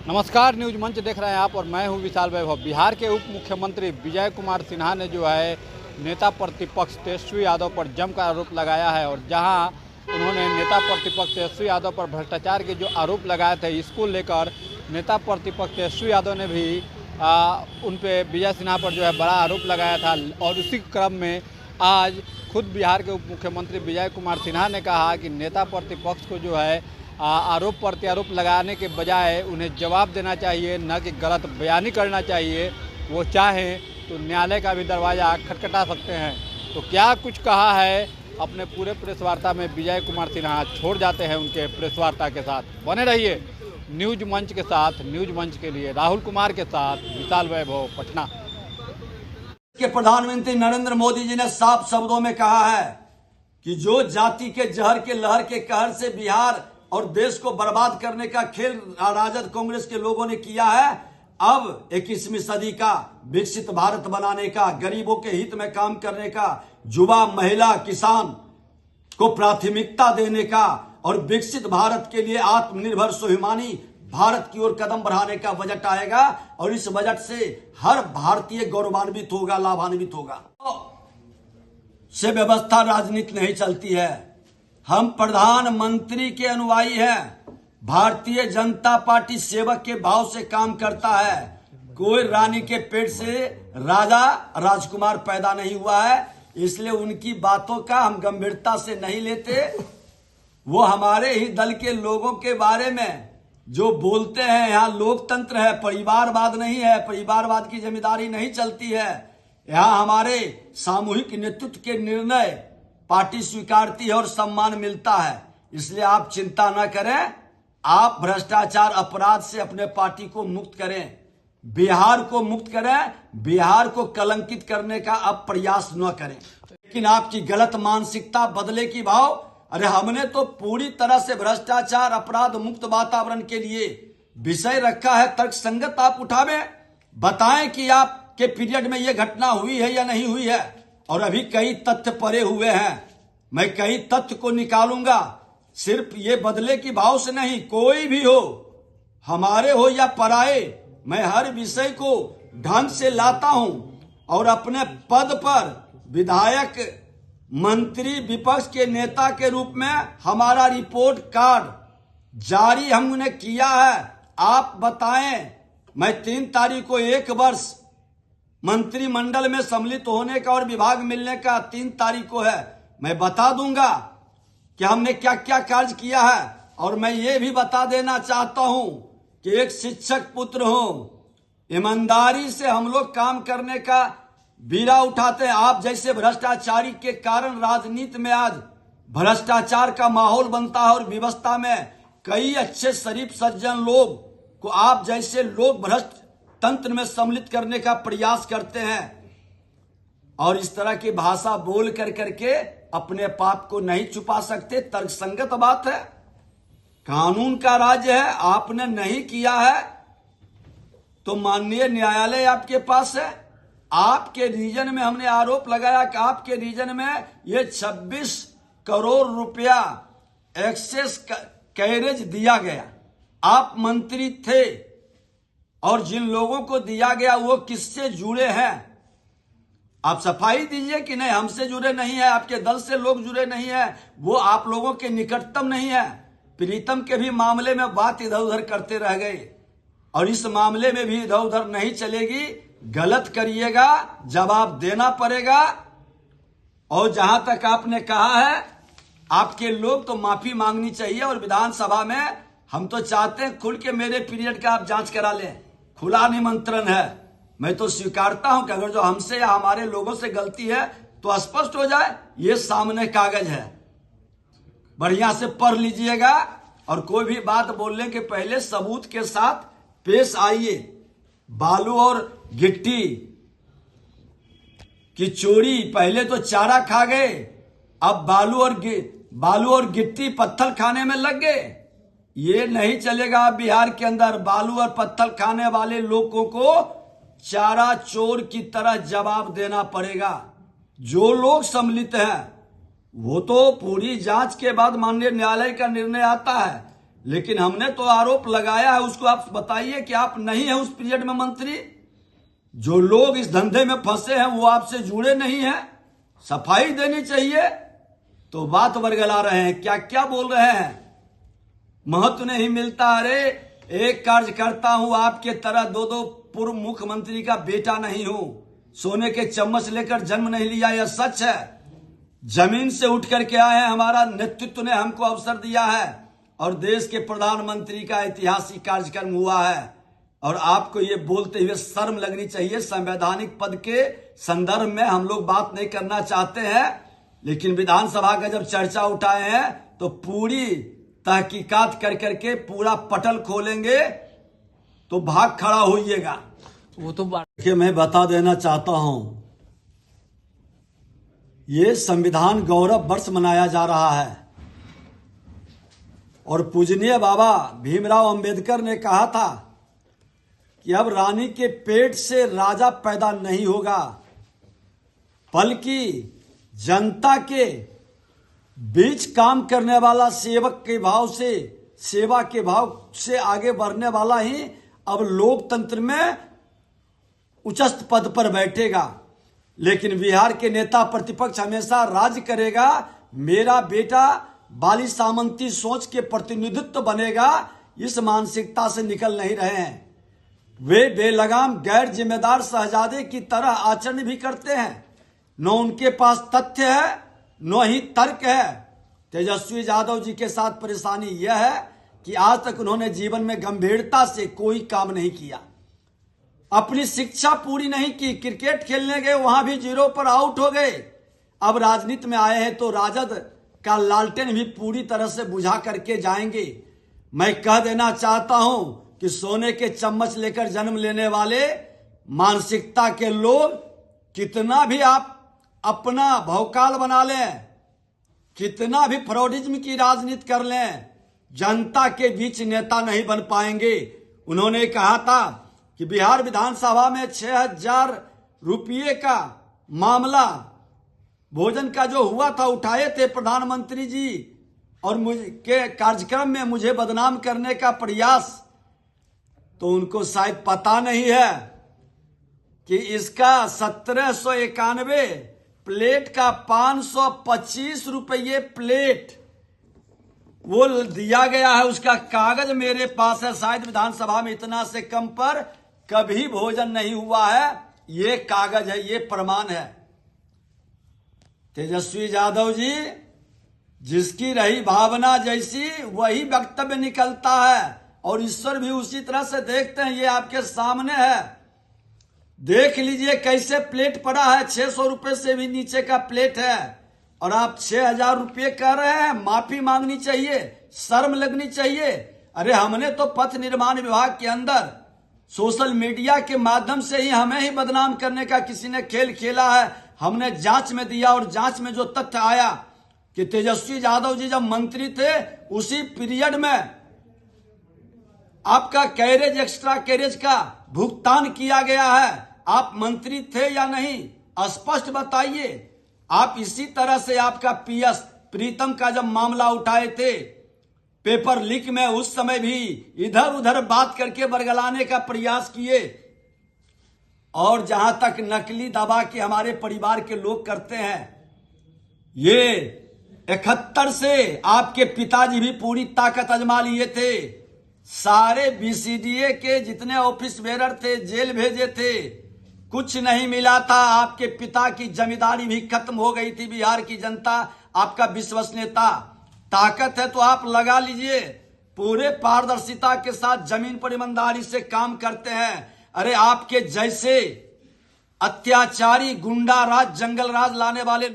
नमस्कार, न्यूज मंच देख रहे हैं आप और मैं हूं विशाल वैभव। बिहार के उप मुख्यमंत्री विजय कुमार सिन्हा ने जो है नेता प्रतिपक्ष तेजस्वी यादव पर जमकर आरोप लगाया है और जहां उन्होंने नेता प्रतिपक्ष तेजस्वी यादव पर भ्रष्टाचार के जो आरोप लगाए थे, इसको लेकर नेता प्रतिपक्ष तेजस्वी यादव ने भी उन पे विजय सिन्हा पर जो है बड़ा आरोप लगाया था। और उसी क्रम में आज खुद बिहार के उप मुख्यमंत्री विजय कुमार सिन्हा ने कहा कि नेता प्रतिपक्ष को जो है आरोप प्रत्यारोप लगाने के बजाय उन्हें जवाब देना चाहिए, न कि गलत बयानी करना चाहिए। वो चाहें तो न्यायालय का भी दरवाज़ा खटखटा सकते हैं। तो क्या कुछ कहा है अपने पूरे प्रेस वार्ता में विजय कुमार सिन्हा, छोड़ जाते हैं उनके प्रेस वार्ता के साथ। बने रहिए न्यूज मंच के साथ। न्यूज मंच के लिए राहुल कुमार के साथ विशाल वैभव, पटना। के प्रधानमंत्री नरेंद्र मोदी जी ने साफ शब्दों में कहा है कि जो जाति के जहर के लहर के कहर से बिहार और देश को बर्बाद करने का खेल राजद कांग्रेस के लोगों ने किया है, अब 21वीं सदी का विकसित भारत बनाने का, गरीबों के हित में काम करने का, युवा, महिला, किसान को प्राथमिकता देने का और विकसित भारत के लिए आत्मनिर्भर स्वाभिमानी भारत की ओर कदम बढ़ाने का बजट आएगा और इस बजट से हर भारतीय गौरवान्वित होगा, लाभान्वित होगा। से व्यवस्था राजनीति नहीं चलती है। हम प्रधानमंत्री के अनुयायी हैं। भारतीय जनता पार्टी सेवक के भाव से काम करता है। कोई रानी के पेट से राजा राजकुमार पैदा नहीं हुआ है, इसलिए उनकी बातों का हम गंभीरता से नहीं लेते। वो हमारे ही दल के लोगों के बारे में जो बोलते हैं, यहाँ लोकतंत्र है, परिवारवाद नहीं है, परिवारवाद की जिम्मेदारी नहीं चलती है। यहाँ हमारे सामूहिक नेतृत्व के निर्णय पार्टी स्वीकारती है और सम्मान मिलता है। इसलिए आप चिंता न करें, आप भ्रष्टाचार अपराध से अपने पार्टी को मुक्त करें, बिहार को मुक्त करें, बिहार को कलंकित करने का आप प्रयास न करें। लेकिन आपकी गलत मानसिकता, बदले की भाव, अरे हमने तो पूरी तरह से भ्रष्टाचार अपराध मुक्त वातावरण के लिए विषय रखा है। तर्कसंगत आप उठावें, बताएं कि आपके पीरियड में यह घटना हुई है या नहीं हुई है। और अभी कई तथ्य पड़े हुए हैं, मैं कई तथ्य को निकालूंगा। सिर्फ ये बदले की भाव से नहीं, कोई भी हो, हमारे हो या पराए, मैं हर विषय को ढंग से लाता हूं और अपने पद पर विधायक, मंत्री, विपक्ष के नेता के रूप में हमारा रिपोर्ट कार्ड जारी हमने किया है। आप बताएं, मैं 3 तारीख को 1 वर्ष मंत्रिमंडल में सम्मिलित होने का और विभाग मिलने का 3 तारीख को है। मैं बता दूंगा कि हमने क्या क्या कार्य किया है। और मैं ये भी बता देना चाहता हूं कि एक शिक्षक पुत्र हूं, ईमानदारी से हम लोग काम करने का बीड़ा उठाते हैं। आप जैसे भ्रष्टाचारी के कारण राजनीति में आज भ्रष्टाचार का माहौल बनता है और व्यवस्था में कई अच्छे शरीफ सज्जन लोग को आप जैसे लोग भ्रष्ट तंत्र में सम्मिलित करने का प्रयास करते हैं और इस तरह की भाषा बोल कर करके अपने पाप को नहीं छुपा सकते। तर्कसंगत बात है, कानून का राज्य है, आपने नहीं किया है तो माननीय न्यायालय आपके पास है। आपके रीजन में हमने आरोप लगाया कि आपके रीजन में ये 26 करोड़ रुपया एक्सेस कैरेज दिया गया। आप मंत्री थे और जिन लोगों को दिया गया वो किससे जुड़े हैं, आप सफाई दीजिए कि नहीं, हमसे जुड़े नहीं है, आपके दल से लोग जुड़े नहीं है, वो आप लोगों के निकटतम नहीं है। प्रीतम के भी मामले में बात इधर उधर करते रह गए और इस मामले में भी इधर उधर नहीं चलेगी। गलत करिएगा, जवाब देना पड़ेगा। और जहां तक आपने कहा है आपके लोग, तो माफी मांगनी चाहिए। और विधानसभा में हम तो चाहते हैं खुल के मेरे पीरियड का आप जांच करा लें, खुला निमंत्रण है। मैं तो स्वीकारता हूं कि अगर जो हमसे या हमारे लोगों से गलती है तो स्पष्ट हो जाए। ये सामने कागज है, बढ़िया से पढ़ लीजिएगा और कोई भी बात बोलने के पहले सबूत के साथ पेश आइए। बालू और गिट्टी की चोरी, पहले तो चारा खा गए, अब बालू और गिट्टी पत्थर खाने में लग गए। ये नहीं चलेगा। बिहार के अंदर बालू और पत्थर खाने वाले लोगों को चारा चोर की तरह जवाब देना पड़ेगा। जो लोग सम्मिलित हैं वो तो पूरी जांच के बाद माननीय न्यायालय का निर्णय आता है। लेकिन हमने तो आरोप लगाया है, उसको आप बताइए कि आप नहीं है उस पीरियड में मंत्री। जो लोग इस धंधे में फंसे हैं वो आपसे जुड़े नहीं हैं, सफाई देनी चाहिए। तो बात बरगला रहे हैं, क्या क्या बोल रहे हैं, महत्व नहीं मिलता। अरे एक कार्यकर्ता हूं, आपके तरह दो दो पूर्व मुख्यमंत्री का बेटा नहीं हूं, सोने के चम्मच लेकर जन्म नहीं लिया, यह सच है। जमीन से उठ करके आए हैं, हमारा नेतृत्व ने हमको अवसर दिया है और देश के प्रधानमंत्री का ऐतिहासिक कार्यक्रम हुआ है। और आपको ये बोलते हुए शर्म लगनी चाहिए। संवैधानिक पद के संदर्भ में हम लोग बात नहीं करना चाहते हैं, लेकिन विधानसभा का जब चर्चा उठाए हैं तो पूरी तहकीकात कर करके पूरा पटल खोलेंगे, तो भाग खड़ा होइएगा। वो तो देखिए, मैं बता देना चाहता हूं, ये संविधान गौरव वर्ष मनाया जा रहा है और पूजनीय बाबा भीमराव अंबेडकर ने कहा था कि अब रानी के पेट से राजा पैदा नहीं होगा, बल्कि जनता के बीच काम करने वाला, सेवक के भाव से, सेवा के भाव से आगे बढ़ने वाला ही अब लोकतंत्र में उच्चस्थ पद पर बैठेगा। लेकिन बिहार के नेता प्रतिपक्ष हमेशा राज करेगा, मेरा बेटा बाली सामंती सोच के प्रतिनिधित्व बनेगा, इस मानसिकता से निकल नहीं रहे हैं। वे बेलगाम गैर जिम्मेदार शहजादे की तरह आचरण भी करते हैं। न उनके पास तथ्य है न ही तर्क है। तेजस्वी यादव जी के साथ परेशानी यह है कि आज तक उन्होंने जीवन में गंभीरता से कोई काम नहीं किया, अपनी शिक्षा पूरी नहीं की, क्रिकेट खेलने गए वहां भी 0 पर आउट हो गए। अब राजनीति में आए हैं तो राजद का लालटेन भी पूरी तरह से बुझा करके जाएंगे। मैं कह देना चाहता हूं कि सोने के चम्मच लेकर जन्म लेने वाले मानसिकता के लोग कितना भी आप अपना भौकाल बना लें, कितना भी फ्रॉडिज्म की राजनीति कर लें, जनता के बीच नेता नहीं बन पाएंगे। उन्होंने कहा था कि बिहार विधानसभा में 6,000 रुपये का मामला भोजन का जो हुआ था उठाए थे प्रधानमंत्री जी, और मुझे के कार्यक्रम में मुझे बदनाम करने का प्रयास। तो उनको शायद पता नहीं है कि इसका 1791 प्लेट का 525 रुपये प्लेट वो दिया गया है, उसका कागज मेरे पास है। शायद विधानसभा में इतना से कम पर कभी भोजन नहीं हुआ है, ये कागज है, ये प्रमाण है। तेजस्वी यादव जी, जिसकी रही भावना जैसी वही वक्तव्य निकलता है, और ईश्वर भी उसी तरह से देखते हैं। ये आपके सामने है, देख लीजिए कैसे प्लेट पड़ा है। 600 रुपए से भी नीचे का प्लेट है और आप 6,000 रुपये कह रहे हैं। माफी मांगनी चाहिए, शर्म लगनी चाहिए। अरे हमने तो पथ निर्माण विभाग के अंदर सोशल मीडिया के माध्यम से ही हमें ही बदनाम करने का किसी ने खेल खेला है। हमने जांच में दिया और जांच में जो तथ्य आया कि तेजस्वी यादव जी जब मंत्री थे उसी पीरियड में आपका कैरेज, एक्स्ट्रा कैरेज का भुगतान किया गया है। आप मंत्री थे या नहीं, स्पष्ट बताइए। आप इसी तरह से आपका पीएस प्रीतम का जब मामला उठाए थे पेपर लीक में, उस समय भी इधर उधर बात करके बरगलाने का प्रयास किए। और जहां तक नकली दवा के हमारे परिवार के लोग करते हैं, ये 71 से आपके पिताजी भी पूरी ताकत आजमा लिए थे। सारे बीसीडीए के जितने ऑफिस बेरर थे जेल भेजे थे, कुछ नहीं मिला था। आपके पिता की जमींदारी भी खत्म हो गई थी। बिहार की जनता आपका विश्वसनीयता, ताकत है तो आप लगा लीजिए। पूरे पारदर्शिता के साथ जमीन पर ईमानदारी से काम करते हैं। अरे आपके जैसे अत्याचारी, गुंडा राज, जंगल राज लाने वाले